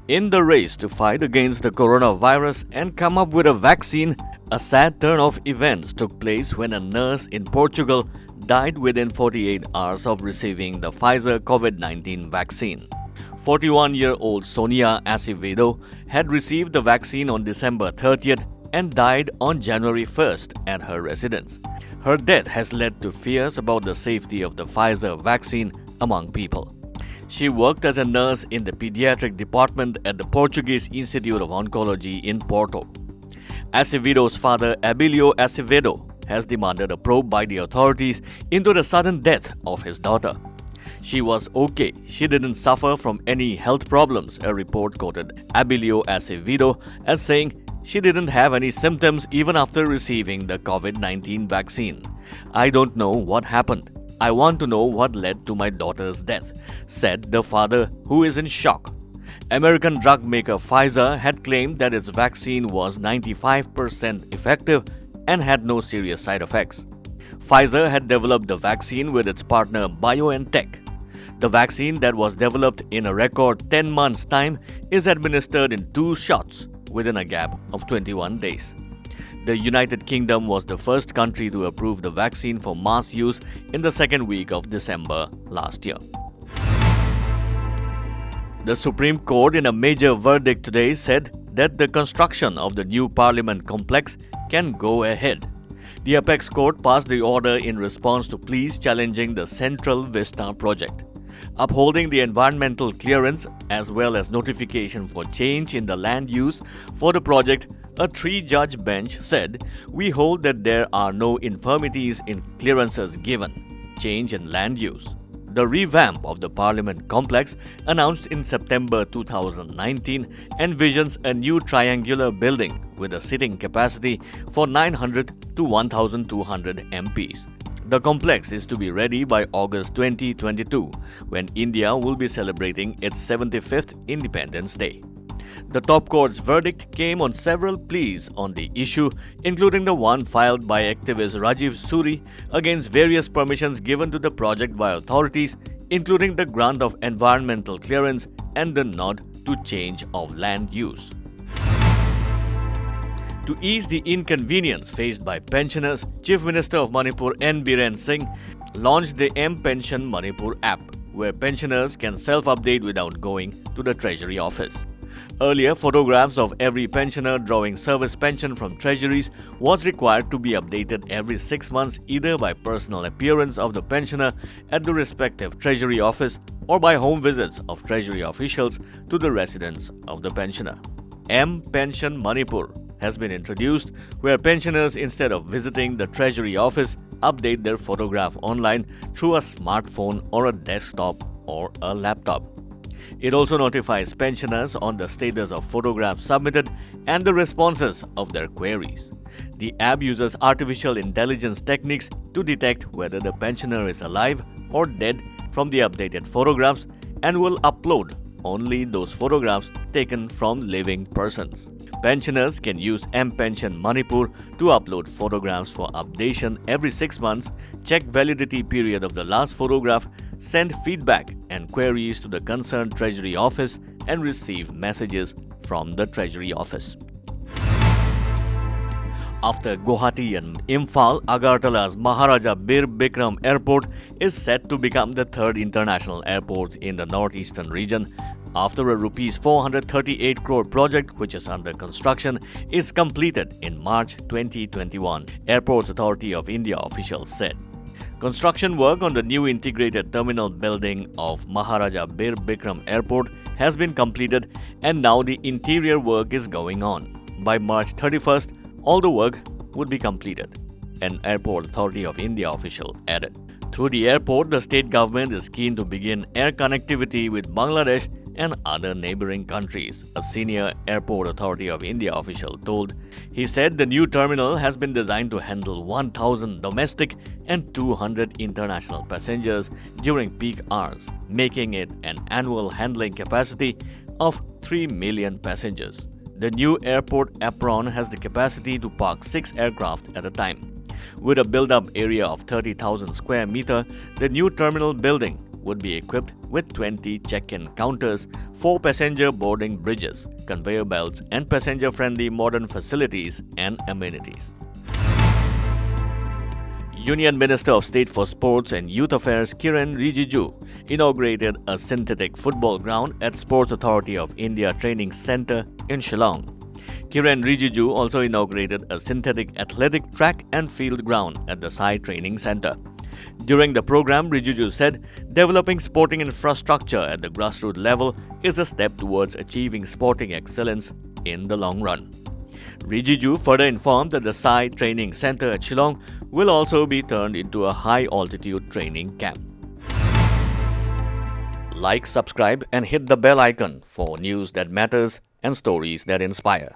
In the race to fight against the coronavirus and come up with a vaccine, a sad turn of events took place when a nurse in Portugal died within 48 hours of receiving the Pfizer COVID-19 vaccine. 41-year-old Sonia Acevedo had received the vaccine on December 30th and died on January 1st at her residence. Her death has led to fears about the safety of the Pfizer vaccine among people. She worked as a nurse in the pediatric department at the Portuguese Institute of Oncology in Porto. Acevedo's father, Abilio Acevedo, has demanded a probe by the authorities into the sudden death of his daughter. She was okay. She didn't suffer from any health problems, a report quoted Abilio Acevedo as saying she didn't have any symptoms even after receiving the COVID-19 vaccine. "I don't know what happened. I want to know what led to my daughter's death," said the father, who is in shock. American drug maker Pfizer had claimed that its vaccine was 95% effective and had no serious side effects. Pfizer had developed the vaccine with its partner BioNTech. The vaccine that was developed in a record 10 months' time is administered in 2 shots within a gap of 21 days. The United Kingdom was the first country to approve the vaccine for mass use in the second week of December last year. The Supreme Court, in a major verdict today, said that the construction of the new Parliament complex can go ahead. The Apex Court passed the order in response to pleas challenging the Central Vista project, upholding the environmental clearance as well as notification for change in the land use for the project. A 3-judge bench said, "We hold that there are no infirmities in clearances given. Change in land use." The revamp of the Parliament complex, announced in September 2019, envisions a new triangular building with a seating capacity for 900 to 1,200 MPs. The complex is to be ready by August 2022, when India will be celebrating its 75th Independence Day. The top court's verdict came on several pleas on the issue, including the one filed by activist Rajiv Suri against various permissions given to the project by authorities, including the grant of environmental clearance and the nod to change of land use. To ease the inconvenience faced by pensioners, Chief Minister of Manipur N. Biren Singh launched the Pension Manipur app, where pensioners can self-update without going to the Treasury office. Earlier, photographs of every pensioner drawing service pension from treasuries was required to be updated every 6 months, either by personal appearance of the pensioner at the respective treasury office or by home visits of treasury officials to the residence of the pensioner. Pension Manipur has been introduced, where pensioners, instead of visiting the treasury office, update their photograph online through a smartphone or a desktop or a laptop. It also notifies pensioners on the status of photographs submitted and the responses of their queries. The app uses artificial intelligence techniques to detect whether the pensioner is alive or dead from the updated photographs and will upload only those photographs taken from living persons. Pensioners can use Pension Manipur to upload photographs for updation every 6 months, check validity period of the last photograph, send feedback and queries to the concerned Treasury office, and receive messages from the Treasury office. After Guwahati and Imphal, Agartala's Maharaja Bir Bikram Airport is set to become the 3rd international airport in the northeastern region, after a Rs 438 crore project, which is under construction, is completed in March 2021, Airports Authority of India officials said. Construction work on the new integrated terminal building of Maharaja Bir Bikram Airport has been completed, and now the interior work is going on. By March 31st, all the work would be completed, an Airport Authority of India official added. Through the airport, the state government is keen to begin air connectivity with Bangladesh and other neighboring countries, a senior Airport Authority of India official told. He said the new terminal has been designed to handle 1,000 domestic and 200 international passengers during peak hours, making it an annual handling capacity of 3 million passengers. The new airport apron has the capacity to park 6 aircraft at a time. With a built-up area of 30,000 square meter, the new terminal building would be equipped with 20 check-in counters, 4 passenger boarding bridges, conveyor belts, and passenger-friendly modern facilities and amenities. Union Minister of State for Sports and Youth Affairs Kiren Rijiju inaugurated a synthetic football ground at Sports Authority of India Training Centre in Shillong. Kiren Rijiju also inaugurated a synthetic athletic track and field ground at the Sai Training Centre. During the program, Rijiju said, developing sporting infrastructure at the grassroots level is a step towards achieving sporting excellence in the long run. Rijiju further informed that the Sai Training Centre at Shillong will also be turned into a high-altitude training camp. Like, subscribe and hit the bell icon for news that matters and stories that inspire.